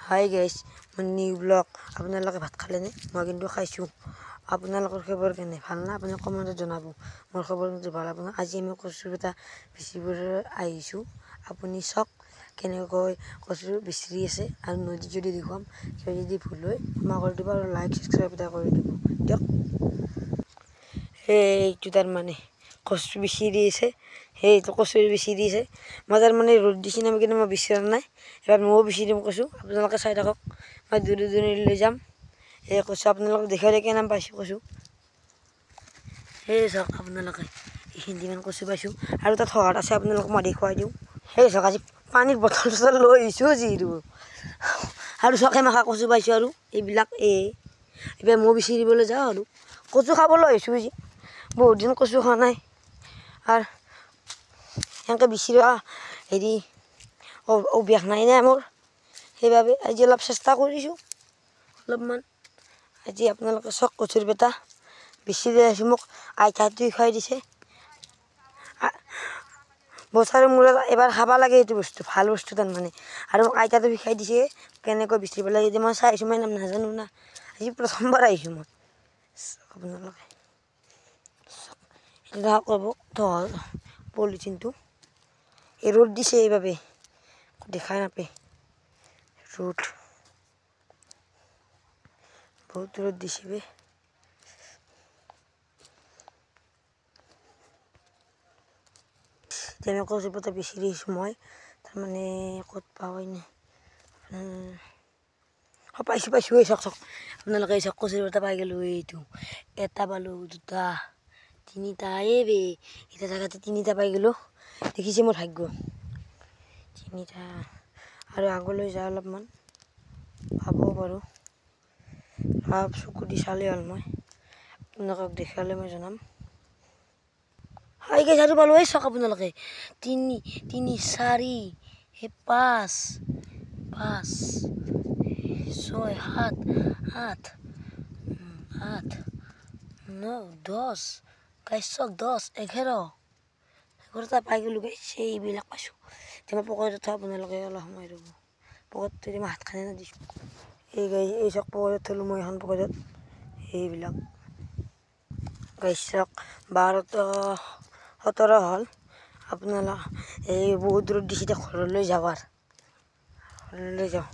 Hi guys, মোৰ new blog. আপোনালোকে ভাত খালেনে? মই কিন্তু খাইছোঁ। আপোনালোকৰ খবৰ কেনে? ভাল না? আপুনি কমেণ্টত জনাব। মোৰ খবৰ কিন্তু ভাল। আপোনাৰ আজি আমি কচু এটা বিচিবলৈ আহিছোঁ। আপুনি চাওক কেনেকৈ কচু বিচৰি আছে আৰু নদীত যদি দেখুৱাম কিবা যদি ভুল হয় ক্ষমা কৰি দিব আৰু লাইক ছাবস্ক্ৰাইব এটা কৰি দিব দিয়ক। এইটো তাৰমানে কচু বিচৰি আছে, সেইটো কচু বিচৰি আছে। মই তাৰমানে ৰ'দ দিছি নামি কিন্তু মই বিচৰা নাই। এবাৰ ময়ো বিচৰিম কচু, আপোনালোকে চাই থাকক। মই দূৰে দূৰে লৈ যাম। এই কচু আপোনালোকক দেখাই কেই নাম পাইছোঁ কচু। সেই চাওক আপোনালোকে এইখিনিমান কচু পাইছোঁ আৰু তাত শহৰত আছে, আপোনালোকক মই দেখুৱাই দিওঁ। সেই চাওক আজি পানীৰ বটল চটল লৈ আহিছোঁ যিটো আৰু চকে মাখা কচু পাইছোঁ আৰু এইবিলাক এইবাৰ মই বিচৰিবলৈ যাওঁ আৰু কচু খাবলৈ আহিছোঁ যি বহুত দিন কচু খোৱা নাই আৰু এনেকৈ বিচৰা হেৰি অভ্যাস নাই না মোৰ, সেইবাবে আজি অলপ চেষ্টা কৰিছোঁ অলপমান। আজি আপোনালোকে চক কচুৰ বেটা বিচৰি আছোঁ, মোক আইতাহঁতে খুৱাই দিছে। বছৰৰ মূৰত এবাৰ খাব লাগে এইটো বস্তু, ভাল বস্তু তাৰমানে। আৰু মোক আইতাটো শিকাই দিছে কেনেকৈ বিচৰিব লাগে। এতিয়া মই চাই আহিছোঁ, মই নাম নাজানো না, আজি প্ৰথমবাৰ আহিছোঁ মই। আপোনালোকে এতিয়া ক'ব ধৰ পলিথিনটো এই ৰ'দ দিছে এইবাবে দেখাই নাপায়। ৰ'দ বহুত ৰ'দ দিছে বে। এতিয়া মই কচু পাতা বিচৰি আছোঁ মই, তাৰমানে ক'ত পাওঁ নে পাইছোঁ এই চাওক চাওক আপোনালোকে এই চাওক কচুৰ পাতা পাই গ'লোঁ। এইটো এটা পালোঁ, দুটা, তিনিটা, বে এটা জেগাতে তিনিটা পাই গ'লোঁ। দেখিছে মোৰ ভাগ্য, তিনিটা। আৰু আগলৈ যাওঁ অলপমান পাবও পাৰোঁ। চকু দি চালে হ'ল, মই আপোনালোকক দেখালে মই জনাম। হাই গাইছ আৰু পালোঁ। এই চাওক আপোনালোকে তিনি চাৰি পাঁচ 6 7 8 8 9 10 গাইছ চাওক 10 11টা পাই গ'লোঁ গাইছ। এইবিলাক পাইছোঁ। এতিয়া মই পকেটত থওঁ, আপোনালোকে অলপ সময় ৰ'ব। পকেটত থৈ মই হাত খানে দিছোঁ। এই গাইছ এই চাওক পকেটত থলোঁ মই এখন পকেটত এইবিলাক গাইছ চাওক 12টা 17 হ'ল। আপোনালোক এই বহুত ৰ'দ দিছে, এতিয়া ঘৰলৈ যাওঁ আৰু ঘৰলৈ যাওঁ।